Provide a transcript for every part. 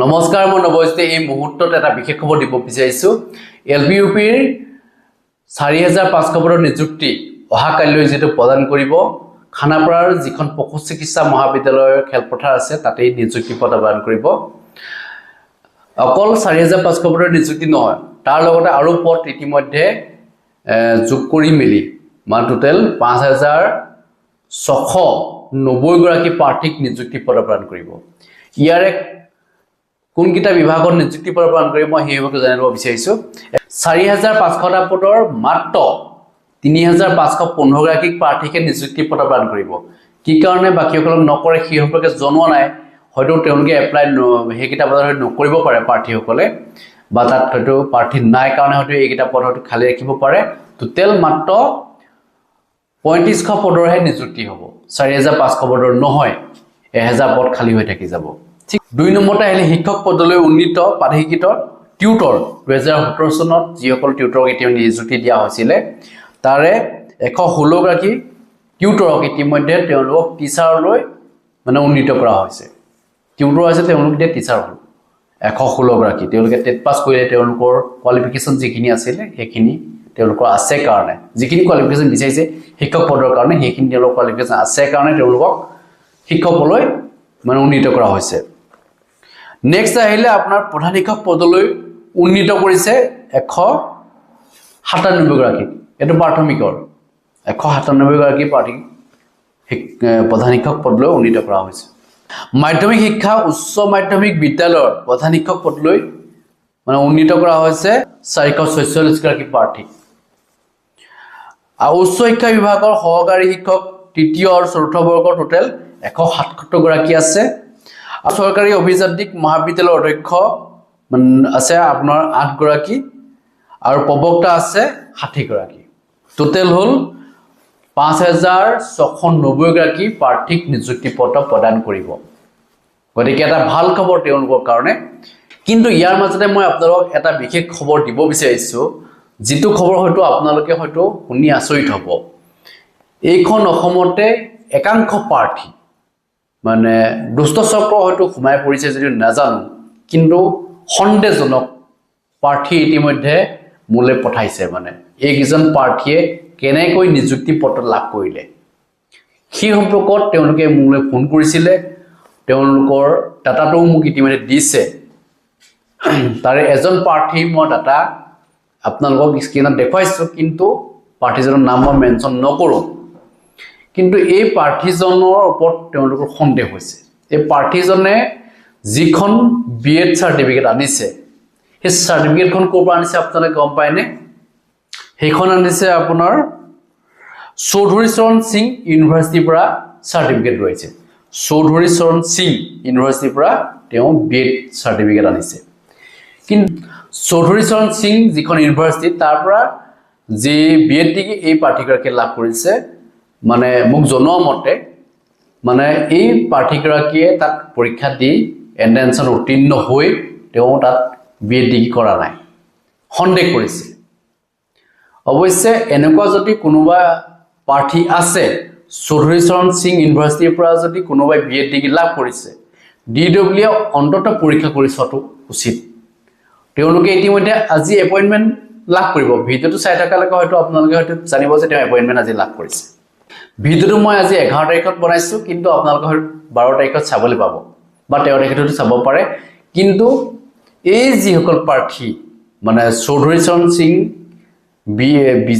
নমস্কাৰ মই নৱজ্যোতি এই মুহূৰ্তত এটা বিশেষ খবৰ দিব বিচাৰিছো এলপিইউপিৰ 4500 পদৰ নিযুক্তি অহা কাইলৈ যেটো প্ৰদান কৰিব খানাপাৰাৰ যিখন পশু চিকিৎসা মহাবিদ্যালয়ৰ খেলপথাৰ আছে তাতেই নিযুক্তি প্ৰদান কৰিব অকল 4500 পদৰ নিযুক্তি নহয় তাৰ লগতে আৰু পদ ইতিমধ্যে যোগ কৰি মিলি মান টোটাল 5690 গৰাকী প্ৰাৰ্থীক নিযুক্তি প্ৰদান কৰিব ইয়াৰে কোন কিটা বিভাগৰ নিযুক্তি প্ৰদান কৰি মই হেইবকে জানিব বিচাৰিছো 4500টা পদৰ মাত্ৰ 3515 গৰাকী প্ৰাৰ্থীকে নিযুক্তি প্ৰদান কৰিব কি কাৰণে বাকিসকলক নকৰে সেই সম্পৰ্কে জনোৱা নাই হয়তো তেওঁলোকে এপ্লাই হেকিটা পদৰ নকৰিব পাৰে প্ৰাৰ্থীসকলে বা তাত হয়তো প্ৰাৰ্থী নাই কাৰণে হয়তো এইকিটা পদ হয়তো খালি ৰাখিব পাৰে টোটাল মাত্ৰ 3500 পদৰহে নিযুক্তি হ'ব 4500 পদৰ নহয় 1000 পদ খালি হৈ থাকি যাব ঠিক 2 নম্বৰতে আহিলে শিক্ষক পদলৈ উন্নীত পাঠ্যক্ৰমিক টিউটৰ 2017 চনত যিসকল টিউটৰক এতিয়া নিযুক্তি দিয়া হৈছিল তাৰে 116 গৰাকী টিউটৰক ইতিমধ্যে তেওঁলোকক টিচাৰলৈ মানে উন্নীত কৰা হৈছে টিউটৰ আছে তেওঁলোক এতিয়া টিচাৰ হ'ল 116 গৰাকী তেওঁলোকে টেট পাছ কৰিলে তেওঁলোকৰ কোৱালিফিকেশন যিখিনি আছিল সেইখিনি তেওঁলোকৰ আছে কাৰণে যিখিনি কোৱালিফিকেশন বিচাৰিছে শিক্ষক পদৰ কাৰণে সেইখিনি তেওঁলোকৰ কোৱালিফিকেশন আছে কাৰণে তেওঁলোকক শিক্ষকলৈ মানে উন্নীত কৰা হৈছে নেক্সট আহিলে আপোনাৰ প্ৰধান শিক্ষক পদলৈ উন্নীত কৰিছে 197 গৰাকী এটো প্ৰাথমিকৰ 197 গৰাকী প্ৰাৰ্থী প্ৰধান শিক্ষক পদলৈ উন্নীত কৰা হৈছে মাধ্যমিক শিক্ষা উচ্চ মাধ্যমিক বিদ্যালয়ৰ প্ৰধান শিক্ষক পদলৈ মানে উন্নীত কৰা হৈছে 446 গৰাকী প্ৰাৰ্থী আৰু উচ্চ শিক্ষা বিভাগৰ সহকাৰী শিক্ষক তৃতীয় আৰু চতুৰ্থ বৰ্গৰ টোটাল 177 গৰাকী আছে সৰকাৰী অভিযান্ত্ৰিক মহাবিদ্যালয়ৰ অধ্যক্ষ আছে আপোনাৰ 8 গৰাকী আৰু প্ৰবক্তা আছে 60 গৰাকী টোটাল হল 5690 গৰাকী প্ৰাৰ্থীক নিযুক্তি পত্ৰ প্ৰদান কৰিব গতিকে এটা ভাল খবৰ তেওঁলোকৰ কাৰণে কিন্তু ইয়াৰ মাজতে মই আপোনালোকক এটা বিশেষ খবৰ দিব বিচাৰিছো যিটো খবৰ হয়তো আপোনালোকে হয়তো শুনি আচৰিত হ'ব এইখন অসমতে একাংশ প্ৰাৰ্থী মানে দুষ্ট চক্ৰ হয়তো ঘুমাই পৰিছে যদি নাজানো কিন্তু সন্দেহজনক প্ৰাৰ্থী ইতিমধ্যে মূলে পঠাইছে মানে এই কিজন প্ৰাৰ্থীয়ে কেনেকৈ নিযুক্তি পত্ৰ লাভ কৰিলে সেই সম্পৰ্কত তেওঁলোকে মূলে ফোন কৰিছিল তেওঁলোকৰ ডাটাটো মোক ইতিমধ্যে দিছে তাৰে এজন প্ৰাৰ্থী মই ডাটা আপোনালোকক স্ক্ৰিনত দেখুৱাইছো কিন্তু প্ৰাৰ্থীজনৰ নাম মই মেনশন নকৰো কিন্তু এই প্ৰাৰ্থীজনৰ ওপৰত তেওঁলোকৰ সন্দেহ হৈছে এই প্ৰাৰ্থীজনে যিখন বিএড সাৰ্টিফিকেট আনিছে সেই সাৰ্টিফিকেটখন ক'ৰ পৰা আনিছে আপোনালোকে গম পায়নে সেইখন আনিছে আপোনাৰ চৌধুৰী চৰণ সিং ইউনিভাৰ্চিটিৰ পৰা সাৰ্টিফিকেট লৈছে চৌধুৰী চৰণ সিং ইউনিভাৰ্চিটিৰ পৰা তেওঁ বিএড সাৰ্টিফিকেট আনিছে কিন্তু চৌধুৰী চৰণ সিং যিখন ইউনিভাৰ্চিটি তাৰ পৰা যে বিএড ডিগ্ৰী এই প্ৰাৰ্থীগৰাকীয়ে লাভ কৰিছে মানে মোক জনোৱা মতে মানে এই প্ৰাৰ্থীগৰাকীয়ে তাত পৰীক্ষা দি এন্ট্ৰেন্সত উত্তীৰ্ণ হৈ তেওঁ তাত বিএড ডিগ্ৰী কৰা নাই সন্দেহ কৰিছে অৱশ্যে এনেকুৱা যদি কোনোবা প্ৰাৰ্থী আছে চৌধুৰী চৰণ সিং ইউনিভাৰ্চিটিৰ পৰা যদি কোনোবাই বিএড ডিগ্ৰী লাভ কৰিছে ডিডব্লিউ অন্তত পৰীক্ষা কৰি চোৱাটো উচিত তেওঁলোকে ইতিমধ্যে আজি এপইন্টমেন্ট লাভ কৰিব ভিডিওটো চাই থাকালৈকে হয়তো আপোনালোকে হয়তো জানিব যে তেওঁ এপইন্টমেন্ট আজি লাভ কৰিছে ভিডিওটো মই আজি 11 তাৰিখত বনাইছো কিন্তু আপোনালোকে 12 তাৰিখত চাবলৈ পাব বা 13 তাৰিখতো চাব পাৰে কিন্তু এই যিসকল প্ৰাৰ্থী মানে চৌধুৰী চৰণ সিং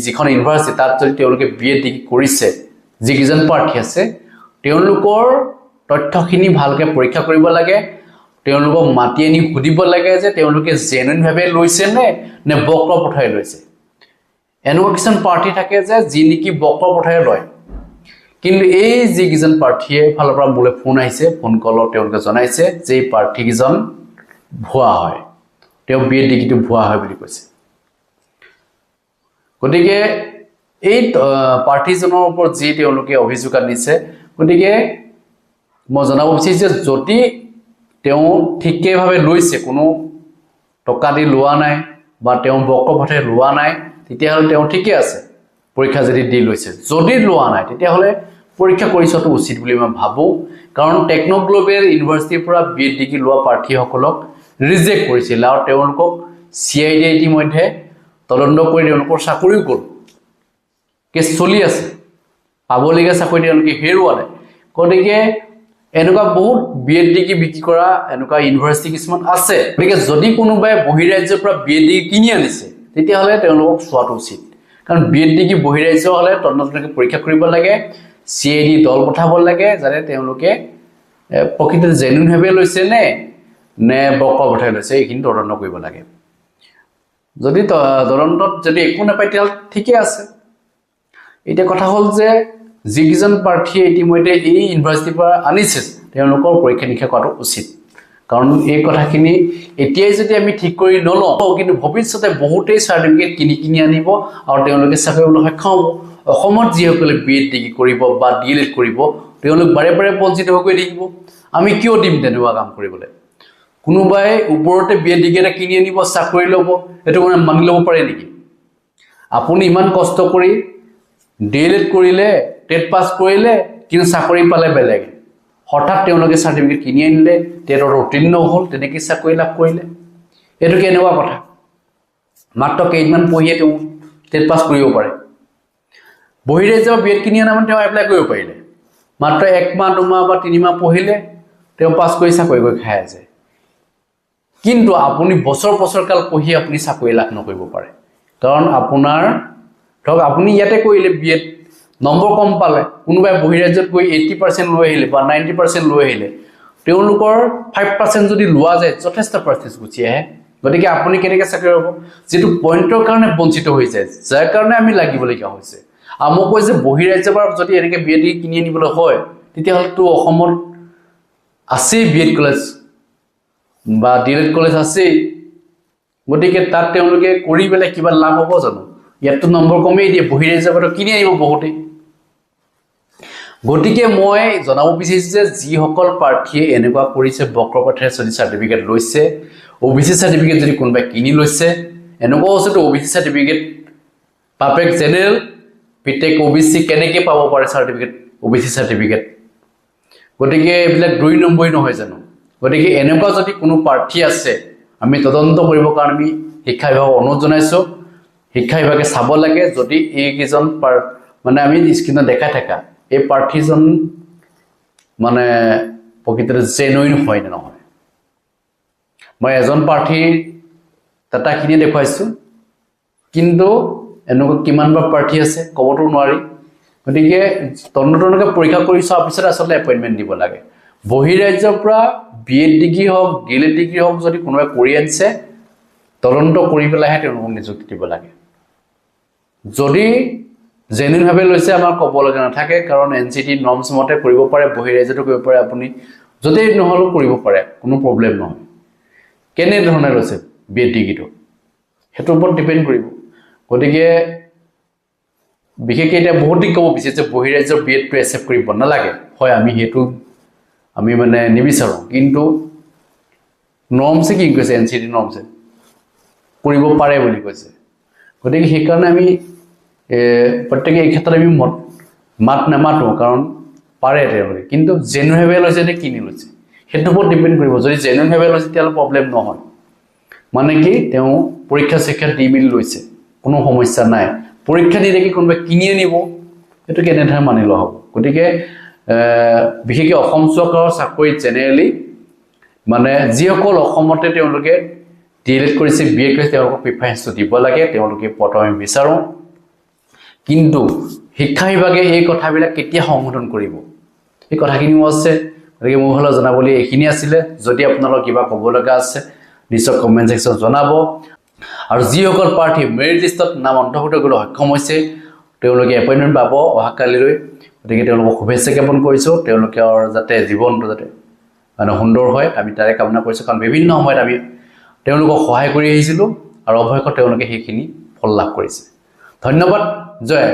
যিখন ইউনিভাৰ্চিটি তাত যদি তেওঁলোকে বিএড ডিগ্ৰী কৰিছে যিকিজন প্ৰাৰ্থী আছে তেওঁলোকৰ তথ্যখিনি ভালকে পৰীক্ষা কৰিব লাগে তেওঁলোকক মাতি আনি সুধিব লাগে যে তেওঁলোকে জেনুইন ভাৱে লৈছে নে বক্ৰ পঠাই লৈছে এনেকুৱা কিছুমান প্ৰাৰ্থী থাকে যে যি নেকি বক্ৰ পঠাই লয় কিন্তু এই যি কিজন প্ৰাৰ্থীয়ে ফালৰ পৰা মোলে ফোন আহিছে ফোন কলত তেওঁলোকে জনাইছে যে প্ৰাৰ্থী কিজন ভুৱা হয় তেওঁ বিএড ডিগ্ৰীটো ভুৱা হয় বুলি কৈছে গতিকে এই প্ৰাৰ্থীজনৰ ওপৰত যি তেওঁলোকে অভিযোগ আনিছে গতিকে মই জনাব বিচাৰিছো যে যদি তেওঁ ঠিকভাৱে লৈছে কোনো টকা দি লোৱা নাই বা তেওঁ বক্ৰ পঠাই লোৱা নাই তেতিয়া হলে তেওঁ ঠিকই আছে পৰীক্ষা যদি দি লৈছে যদি লোৱা নাই তেতিয়া হলে পৰীক্ষা কৰি চোৱাটো উচিত বুলি মই ভাবোঁ কাৰণ টেকনো গ্লোবেল ইউনিভাৰ্চিটিৰ পৰা BEd ডিগ্ৰী লোৱা প্ৰাৰ্থীসকলক ৰিজেক্ট কৰিছিল আৰু তেওঁলোকক CID ইতিমধ্যে তদন্ত কৰি তেওঁলোকৰ চাকৰিও গ'ল কেছ চলি আছে পাবলগীয়া চাকৰি তেওঁলোকে হেৰুৱালে গতিকে এনেকুৱা বহুত BEd ডিগ্ৰী বিক্ৰী কৰা এনেকুৱা ইউনিভাৰ্চিটি কিছুমান আছে গতিকে যদি কোনোবাই বহিৰাজ্যৰ পৰা BEd ডিগ্ৰী কিনি আনিছে তেতিয়াহ'লে তেওঁলোকক চোৱাটো উচিত কাৰণ BEd ডিগ্ৰী বহিৰাজ্য হ'লে তদন্তকে পৰীক্ষা কৰিব লাগে CID দল পঠাব লাগে যাতে তেওঁলোকে প্ৰকৃততে জেনুইন ভাৱে লৈছে নে বক্ৰ পঠাই লৈছে এইখিনি তদন্ত কৰিব লাগে যদি তদন্তত যদি একো নাপায় তেতিয়া ঠিকে আছে এটা কথা হ'ল যে যিকিজন প্ৰাৰ্থীয়ে ইতিমধ্যে এই ইউনিভাৰ্চিটিৰ পৰা আনিছে তেওঁলোকৰ পৰীক্ষা নিৰীক্ষা কৰাটো উচিত কাৰণ এই কথাখিনি এতিয়াই যদি আমি ঠিক কৰি নলওঁ কিন্তু ভৱিষ্যতে বহুতেই চাৰ্টিফিকেট কিনি আনিব আৰু তেওঁলোকে চাকৰি পাবলৈ সক্ষম হ'ব অসমত যিসকলে BEd ডিগ্ৰী কৰিব বা DLEd কৰিব তেওঁলোক বাৰে বাৰে বঞ্চিত হৈ গৈ থাকিব আমি কিয় দিম তেনেকুৱা কাম কৰিবলৈ কোনোবাই ওপৰতে BEd ডিগ্ৰী এটা কিনি আনিব চাকৰি ল'ব এইটো মানে মানি ল'ব পাৰে নেকি আপুনি ইমান কষ্ট কৰি DLEd কৰিলে টেট পাছ কৰিলে কিন্তু চাকৰি পালে বেলেগ হঠাৎ তেওঁলোকে চাৰ্টিফিকেট কিনি আনিলে টেটৰ উত্তীৰ্ণ হ'ল তেনেকৈ চাকৰি লাভ কৰিলে এইটো কেনেকুৱা কথা মাত্ৰ কেইদিনমান পঢ়িয়ে তেওঁ টেট পাছ কৰিব পাৰে বহিৰাজ্যৰ BEd কিনি আনা মানে তেওঁ এপ্লাই কৰিব পাৰিলে মাত্ৰ 1 মাহ 2 মাহ বা 3 মাহ পঢ়িলে তেওঁ পাছ কৰি চাকৰি কৰি খাই আছে কিন্তু আপুনি বছৰ কাল পঢ়ি আপুনি চাকৰি লাভ নকৰিব পাৰে কাৰণ আপোনাৰ ধৰক আপুনি ইয়াতে কৰিলে BEd নম্বৰ কম পালে কোনোবাই বহিৰাজ্যত গৈ 80% লৈ আহিলে বা 90% লৈ আহিলে তেওঁলোকৰ 5% যদি লোৱা যায় যথেষ্ট পাৰ্চেন্টেজ গুচি আহে গতিকে আপুনি কেনেকৈ চাকৰি হ'ব যেটো পইণ্টৰ কাৰণে বঞ্চিত হৈ যায় যাৰ কাৰণে আমি লাগিবলগীয়া হৈছে আমক কৈ যে বহিৰাজ্যৰ পৰা যদি এনেকৈ BEd কিনি আনিবলৈ হয় তেতিয়াহ'লে তো অসমত আছে BEd কলেজ বা DLEd কলেজ আছে গতিকে তাত তেওঁলোকে কৰি পেলাই কিবা লাভ হ'ব জানো ইয়াতো নম্বৰ কমেই দিয়ে বহিৰাজ্যৰ পৰা কিনি আনিব বহুতে গতিকে মই জনাব বিচাৰিছো যে যিসকল প্ৰাৰ্থীয়ে এনেকুৱা কৰিছে বক্ৰপথাৰে যদি চাৰ্টিফিকেট লৈছে OBC চাৰ্টিফিকেট যদি কোনোবাই কিনি লৈছে এনেকুৱা হৈছে তো OBC চাৰ্টিফিকেট পাব্লিক জেনেৰেল পিটেক OBC কেনেকৈ পাব পাৰে চাৰ্টিফিকেট OBC চাৰ্টিফিকেট গতিকে এইবিলাক 2 নম্বৰী নহয় জানো গতিকে এনেকুৱা যদি কোনো প্ৰাৰ্থী আছে আমি তদন্ত কৰিবৰ কাৰণে আমি শিক্ষা বিভাগক অনুৰোধ জনাইছো শিক্ষা বিভাগে চাব লাগে যদি এই কিজন মানে আমি স্ক্ৰিনত দেখাই থাকা এই প্ৰাৰ্থীজন মানে প্ৰকৃততে জেনুইন হয় নে নহয় মই এজন প্ৰাৰ্থীৰ ডাটাখিনি দেখুৱাইছো কিন্তু এনেকুৱা কিমানবাৰ প্ৰাৰ্থী আছে ক'বতো নোৱাৰি গতিকে তদন্তকে পৰীক্ষা কৰি চোৱাৰ পিছত আসলে এপইণ্টমেণ্ট দিব লাগে বহিৰাজ্যৰ পৰা BEd ডিগ্ৰী হওক DLEd ডিগ্ৰী হওক যদি কোনোবাই কৰি আনিছে তদন্ত কৰি পেলাইহে তেওঁলোকক নিযুক্তি দিব লাগে যদি জেনুইন ভাৱে লৈছে আমাৰ ক'ব লগা নাথাকে কাৰণ NCT নৰ্মছ মতে কৰিব পাৰে বহিৰাজ্যটো কৰিব পাৰে আপুনি যদি নহলো কৰিব পাৰে কোনো প্ৰবলেম নহয় কেনে ধৰণে লৈছে BEd ডিগ্ৰীটো হেতৰ ওপৰত ডিপেন্ড কৰিব গতিকে বিশেষকৈ এটা বহুত ক'ব বিচাৰিছে বহিৰাজ্যৰ BEd টো একচেপ্ট কৰিব নালাগে হয় আমি হেতু আমি মানে নিবিচাৰো কিন্তু নৰ্মছে কি কৈছে NCT নৰ্মছে কৰিব পাৰে বুলি কৈছে গতিকে সেই কাৰণে আমি প্ৰত্যেককে এই ক্ষেত্ৰত আমি মাত নামাতো কাৰণ পাৰে তেওঁলোকে কিন্তু জেনুইন ভাৱে লৈছে নে কিনি লৈছে হেতু ওপৰত ডিপেন্ড কৰিব যদি জেনুইন ভাৱে লৈছে তেতিয়া প্ৰবলেম নহয় মানে কি তেওঁ পৰীক্ষা শিক্ষা দি মিলি লৈছে কোনো সমস্যা নাই পৰীক্ষা দি দেখি কোনোবাই কিনি আনিব এটো কেনেধৰণে মানি লোৱা হ'ব গতিকে বিশেষকৈ অসম চৰকাৰৰ চাকৰি জেনেৰেলি মানে যিসকল অসমতে তেওঁলোকে DLEd কৰিছে BEd কৰিছে তেওঁলোকক প্ৰিফাৰেন্স দিব লাগে তেওঁলোকে প্ৰথমে বিচাৰো কিন্তু শিক্ষা বিভাগে এই কথাবিলাক কেতিয়া সংশোধন কৰিব এই কথাখিনি আছে গতিকে মোৰ হলে জনাবলৈ এইখিনি আছিল যদি আপোনালোকৰ কিবা ক'ব লগা আছে নিশ্চয় কমেন্ট সেকশন জনাব আৰু যিসকল প্ৰাৰ্থী মেৰিট লিষ্টত নাম অন্তৰ্ভুক্ত কৰিবলৈ সক্ষম হৈছে তেওঁলোকে এপইণ্টমেণ্ট পাব অহাকালিলৈ গতিকে তেওঁলোকক শুভেচ্ছা জ্ঞাপন কৰিছো তেওঁলোকৰ যাতে জীৱনটো যাতে মানে সুন্দৰ হয় আমি তাৰে কামনা কৰিছো কাৰণ বিভিন্ন সময়ত আমি তেওঁলোকক সহায় কৰি আহিছিলো আৰু অৱশেষত তেওঁলোকে সেইখিনি ফল লাভ কৰিছে ধন্যবাদ জয়